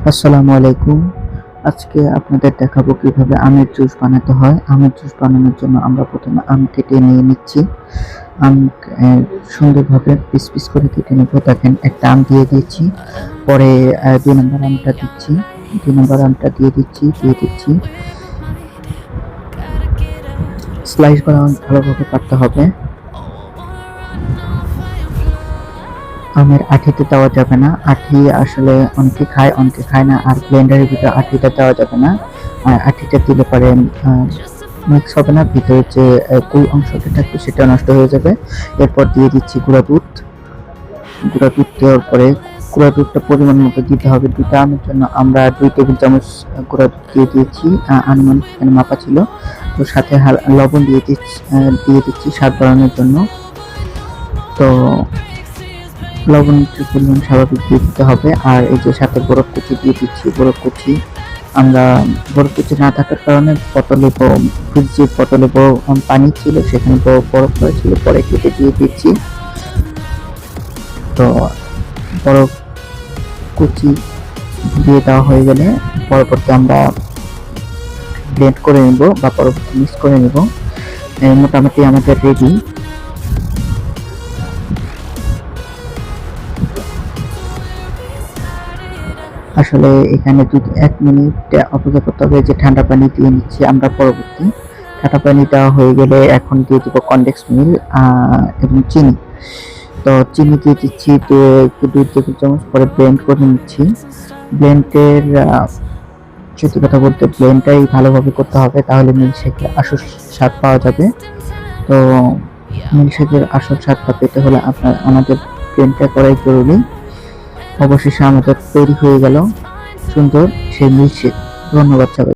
আসসালামু আলাইকুম। আজকে আপনাদের দেখাবো কিভাবে আমের জুস বানাতে হয়। আমের জুস বানানোর জন্য আমরা প্রথমে আম কেটে নিয়ে নিচ্ছি। আম সুন্দরভাবে পিস পিস করে কেটে নেব। দেখেন একটা আম দিয়ে দিয়েছি। পরে ২ নম্বর আমটা দিচ্ছি। ২ নম্বর আমটা দিয়ে দিচ্ছি। স্লাইস করা আম ভালোভাবে কাটতে হবে। আমের আঠিতে দেওয়া যাবে না। আঠি আসলে অনেকে খায়, অনেকে খায় না। আর ব্লেন্ডারের ভিতরে আঠিটা দেওয়া যাবে না। আঠিটা দিলে পরে মিক্স হবে না, ভিতরে যে কুল অংশটা থাকবে সেটা নষ্ট হয়ে যাবে। এরপর দিয়ে দিচ্ছি গুঁড়া দুধ। গুঁড়া দুধ দেওয়ার পরে গুঁড়া দুধটা পরিমাণ মতো দিতে হবে। 2টা আমের জন্য আমরা 2 টেবিল চামচ গুঁড়া দুধ দিয়ে দিয়েছি। আনুমানিক এখানে মাপা ছিল। তো সাথে লবণ দিয়ে দিচ্ছি স্বাদ বাড়ানোর জন্য। তো লবণের পরিমাণ স্বাভাবিক দিয়ে দিতে হবে। আর এই যে সাথে বরফ কুচি দিয়ে দিচ্ছি। আমরা বরফ কুচি না থাকার কারণে ফ্রিজের বোতলে পানি ছিল, সেখানে বরফ ছিল, পরে কেটে দিয়ে দিচ্ছি। তো বরফ কুচি দিয়ে দেওয়া হয়ে গেলে পরবর্তী আমরা ব্লেন্ড করে নেব বা পরবর্তী মিক্স করে নেব। মোটামুটি আমাদের রেডি। আসলে এখানে 1 মিনিট অপেক্ষা করতে হবে। যে ঠান্ডা পানি দিয়ে নিচ্ছি আমরা পরবর্তী। ঠান্ডা পানি দেওয়া হয়ে গেলে এখন দিয়ে দিব কনডেন্স মিল্ক এবং চিনি। তো চিনি দিয়ে দিচ্ছি 2 টেবিল চামচ, পরে ব্লেন্ড করে নিচ্ছি। ব্লেন্ডের সত্যি কথা বলতে ব্লেন্ডটাই ভালোভাবে করতে হবে, তাহলে মিল্কশেকের আসল স্বাদ পাওয়া যাবে। তো মিল্কশেকের আসল স্বাদটা পেতে হলে আমাদের ব্লেন্ডটা করাই জরুরি। অবশেষে আমাদের তৈরি হয়ে গেল সুন্দর সেই মিল্কশেক। ধন্যবাদ সবাই।